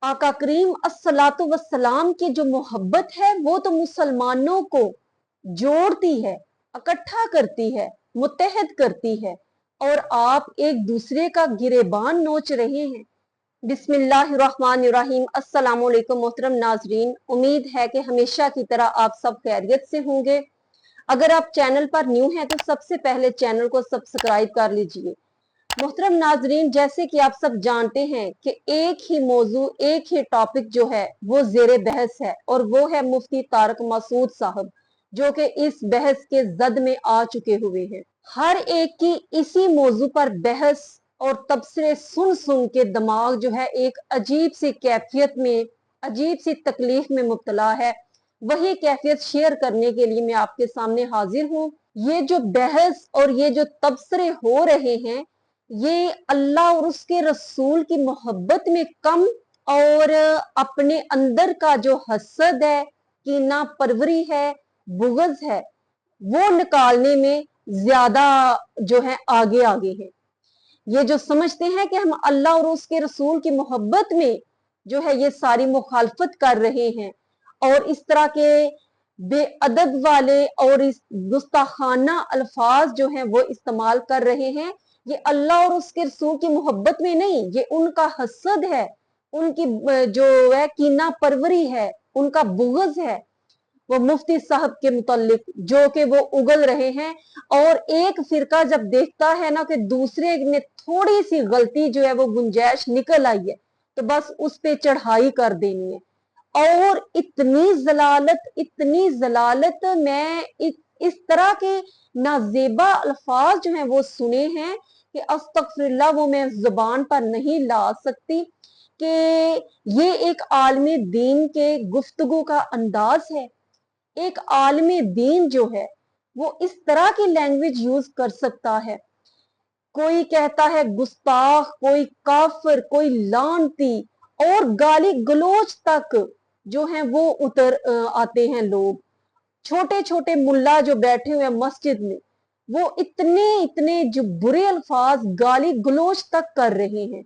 आका करीम अस्सलातु वस्सलाम की जो मोहब्बत है वो तो मुसलमानों को जोड़ती है, इकट्ठा करती है, मुत्तहद करती है, और आप एक दूसरे का गिरेबान नोच रहे हैं। बिस्मिल्लाहिर्रहमानिर्रहीम। अस्सलाम वालेकुम मोहतरम नाजरीन, उम्मीद है कि हमेशा की तरह आप सब खैरियत से होंगे। अगर आप चैनल पर न्यू हैं तो सबसे पहले चैनल को सब्सक्राइब कर लीजिए। मोहतरम नाजरीन, जैसे कि आप सब जानते हैं कि एक ही मौजू, एक ही टॉपिक जो है वो जेर बहस है, और वो है मुफ्ती तारक मसूद साहब, जो कि इस बहस के जद में आ चुके हुए हैं। हर एक की इसी मौजू पर बहस और तबसरे सुन सुन के दिमाग जो है एक अजीब सी कैफियत में, अजीब सी तकलीफ में मुब्तला है। वही कैफियत शेयर करने के लिए मैं आपके सामने हाजिर हूँ। ये जो बहस और ये जो तबसरे हो रहे हैं, ये अल्लाह और उसके रसूल की मोहब्बत में कम, और अपने अंदर का जो हसद है, कीना परवरी है, बुग़्ज़ है, वो निकालने में ज्यादा जो है आगे आगे है। ये जो समझते हैं कि हम अल्लाह और उसके रसूल की मोहब्बत में जो है ये सारी मुखालफत कर रहे हैं, और इस तरह के बेअदब वाले और इस गुस्ताखाना अल्फाज जो हैं वो इस्तेमाल कर रहे हैं, ये अल्लाह और उसके रसूल की मोहब्बत में नहीं, ये उनका हसद है, उनकी जो है कीना परवरी है, उनका बुग़्ज़ है वो मुफ्ती साहब के मुतालिक, जो कि वो उगल रहे हैं। और एक फिरका जब देखता है ना कि दूसरे में थोड़ी सी गलती जो है वो गुंजाइश निकल आई है, तो बस उस पे चढ़ाई कर देनी है। और इतनी जलालत मैं इस तरह के नाजेबा अल्फाज जो हैं वो सुने हैं कि अस्तगफिरुल्लाह, वो मैं जुबान पर नहीं ला सकती कि ये एक आलमी दीन के गुफ्तगू का अंदाज है। एक आलमी दीन जो है वो इस तरह की लैंग्वेज यूज कर सकता है। कोई कहता है गुस्ताख, कोई काफिर, कोई लानती, और गाली गलोच तक जो है वो उतर आते हैं लोग। छोटे छोटे मुल्ला जो बैठे हुए हैं मस्जिद में, वो इतने इतने जो बुरे अल्फाज गाली गलोच तक कर रहे हैं।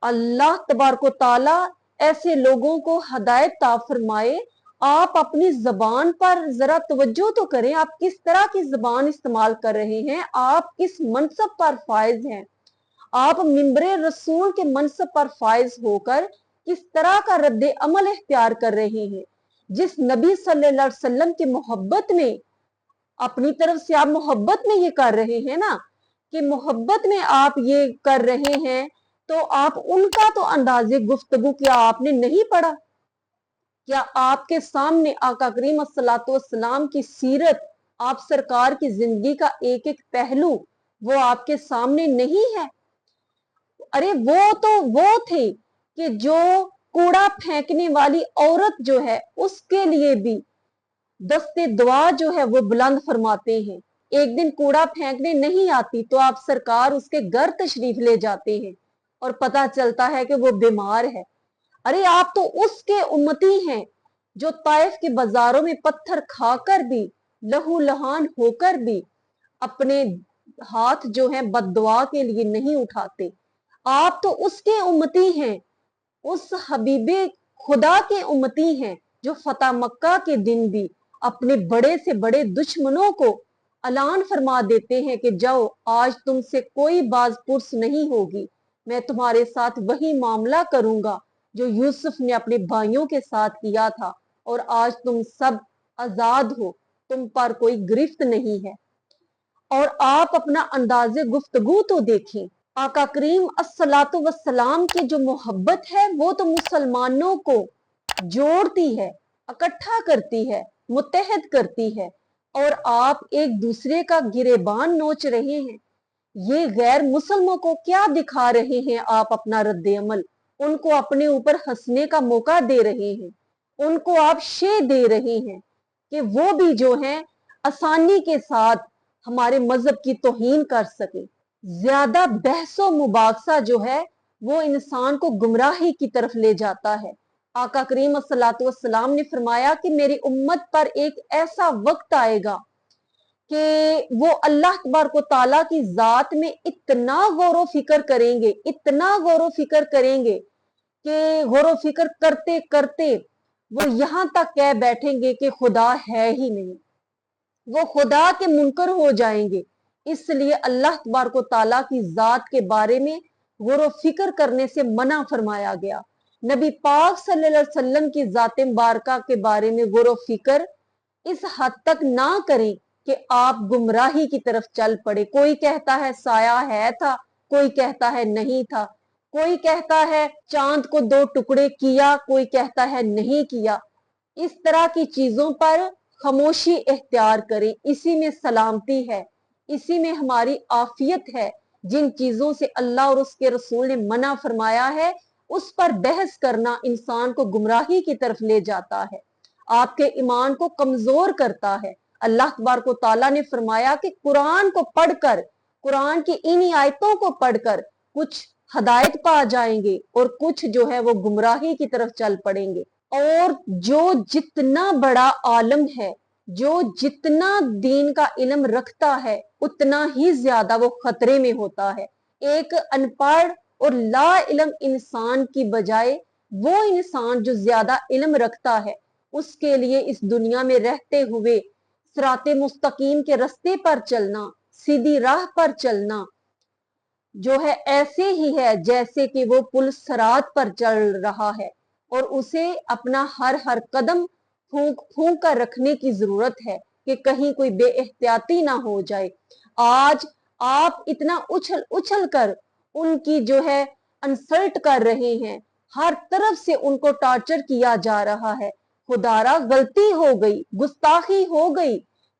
अल्लाह तबारक ताला ऐसे लोगों को हदायत ता फरमाए। आप अपनी जबान पर जरा तवज्जो तो करें, आप किस तरह की जबान इस्तेमाल कर रहे हैं, आप किस मनसब पर फायज हैं, आप मिंबरे रसूल के मनसब पर फायज होकर किस तरह का रद्द अमल इख्तियार कर रहे हैं। जिस नबी सल्लल्लाहु अलैहि वसल्लम की मोहब्बत में, अपनी तरफ से आप मोहब्बत में ये कर रहे हैं ना, कि मोहब्बत में आप ये कर रहे हैं, तो आप उनका तो अंदाजे गुफ्तगू क्या आपने नहीं पढ़ा? क्या आपके सामने आका करीम अस्सलातु वस्सलाम की सीरत, आप सरकार की जिंदगी का एक एक पहलू वो आपके सामने नहीं है? अरे वो तो वो थे कि जो कूड़ा फेंकने वाली औरत जो है उसके लिए भी दस्ते दुआ जो है वो बुलंद फरमाते हैं। एक दिन कूड़ा फेंकने नहीं आती तो आप सरकार उसके घर तशरीफ ले जाते हैं, और पता चलता है कि वो बीमार है। अरे आप तो उसके उम्मती हैं जो ताइफ के बाजारों में पत्थर खाकर भी, लहू लहान होकर भी अपने हाथ जो है बद्दुआ के लिए नहीं उठाते। आप तो उसके उम्मती हैं, उस हबीबे खुदा के उम्मती हैं जो फतह मक्का के दिन भी अपने बड़े से बड़े दुश्मनों को ऐलान फरमा देते हैं कि जाओ, आज तुमसे कोई बाज पुर्स नहीं होगी, मैं तुम्हारे साथ वही मामला करूंगा जो यूसुफ ने अपने भाइयों के साथ किया था, और आज तुम सब आजाद हो, तुम पर कोई गिरफ्त नहीं है। और आप अपना अंदाजे गुफ्तगू तो देखें। आका करीम अस्सलातु वस्सलाम की जो मोहब्बत है वो तो मुसलमानों को जोड़ती है, इकट्ठा करती है, मुत्तहद करती है, और आप एक दूसरे का गिरेबान नोच रहे हैं। ये गैर मुसलमानों को क्या दिखा रहे हैं आप अपना रद्द अमल? उनको अपने ऊपर हंसने का मौका दे रहे हैं, उनको आप शे दे रहे हैं कि वो भी जो है आसानी के साथ हमारे मजहब की तौहीन कर सके। ज्यादा बहसो मुबाकसा जो है वो इंसान को गुमराही की तरफ ले जाता है। आका करीम अस्सलातु वस्सलाम ने फरमाया कि मेरी उम्मत पर एक ऐसा वक्त आएगा कि वो अल्लाह तबारक ताला की जात में इतना गौर फिक्र करेंगे, इतना गौर फिक्र करेंगे कि गौर फिक्र करते करते वो यहाँ तक कह बैठेंगे कि खुदा है ही नहीं, वो खुदा के मुनकर हो जाएंगे। इसलिए अल्लाह तबारक व तआला की जात के बारे में गौर फिक्र करने से मना फरमाया गया। नबी पाक सल्लल्लाहु अलैहि वसल्लम की जात मुबारका के बारे में गौर फिक्र इस हद तक ना करें कि आप गुमराही की तरफ चल पड़े। कोई कहता है साया है था, कोई कहता है नहीं था, कोई कहता है चांद को दो टुकड़े किया, कोई कहता है नहीं किया। इस तरह की चीजों पर खामोशी इख्तियार करें, इसी में सलामती है, इसी में हमारी आफियत है। जिन चीजों से अल्लाह और उसके रसूल ने मना फरमाया है, उस पर बहस करना इंसान को गुमराही की तरफ ले जाता है, आपके ईमान को कमजोर करता है। अल्लाह तबारक व तआला ने फरमाया कि कुरान को पढ़कर, कुरान की इन्हीं आयतों को पढ़कर कुछ हदायत पा जाएंगे और कुछ जो है वो गुमराही की तरफ चल पड़ेंगे। और जो जितना बड़ा आलम है, जो जितना दीन का इल्म रखता है, उतना ही ज्यादा वो खतरे में होता है। एक अनपढ़ और ला इल्म इंसान की बजाय वो इंसान जो ज्यादा इल्म रखता है, उसके लिए इस दुनिया में रहते हुए सिराते मुस्तकीम के रास्ते पर चलना, सीधी राह पर चलना जो है ऐसे ही है जैसे कि वो पुल सरात पर चल रहा है, और उसे अपना हर हर कदम फूंक फूंक कर रखने की जरूरत है कि कहीं कोई बेएहतियाती ना हो जाए। आज आप इतना उछल उछल कर उनकी जो है इंसल्ट कर रहे हैं, हर तरफ से उनको टॉर्चर किया जा रहा है। खुदारा गलती हो गई, गुस्ताखी हो गई,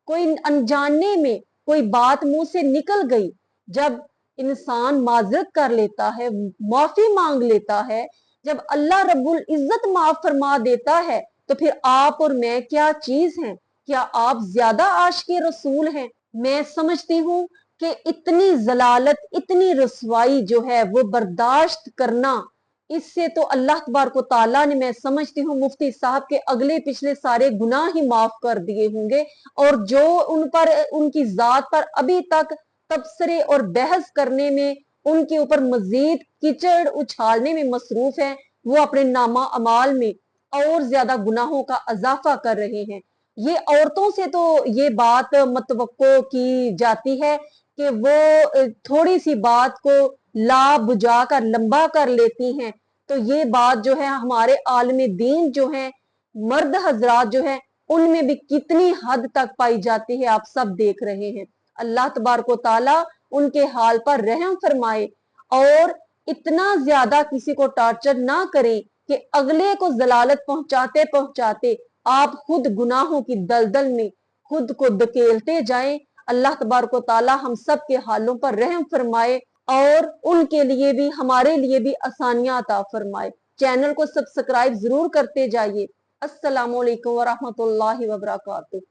कोई अनजाने में कोई बात मुंह से निकल गई। जब इंसान माजरत कर लेता है, माफी मांग लेता है, जब अल्लाह रब्बुल इज्जत माफ फरमा देता है, तो फिर आप और मैं क्या चीज हैं? क्या आप ज्यादा आशिक़े रसूल हैं? मैं समझती हूँ कि इतनी जलालत, इतनी रसवाई जो है वो बर्दाश्त करना, इससे तो अल्लाह तबारक व तआला ने, मैं समझती हूँ, मुफ्ती साहब के अगले पिछले सारे गुनाह ही माफ कर दिए होंगे। और जो उन पर, उनकी जात पर अभी तक तबसरे और बहस करने में, उनके ऊपर मजीद कीचड़ उछालने में मसरूफ है, वो अपने नामा अमाल में और ज्यादा गुनाहों का इजाफा कर रहे हैं। ये औरतों से तो ये बात मतवक्को की जाती है कि वो थोड़ी सी बात को ला बुझा कर लंबा कर लेती हैं। तो ये बात जो है हमारे आलम दीन जो है, मर्द हजरात जो है, उनमें भी कितनी हद तक पाई जाती है, आप सब देख रहे हैं। अल्लाह तबारक व तआला उनके हाल पर रहम फरमाए और इतना ज्यादा किसी को टॉर्चर ना करें कि अगले को जलालत पहुंचाते पहुंचाते आप खुद गुनाहों की दलदल में खुद को धकेलते जाएं। अल्लाह तबारक व तआला हम सब के हालों पर रहम फरमाए और उनके लिए भी, हमारे लिए भी आसानियां अता फरमाए। चैनल को सब्सक्राइब जरूर करते जाइए। अस्सलामु अलैकुम व रहमतुल्लाहि व बरकातुहू।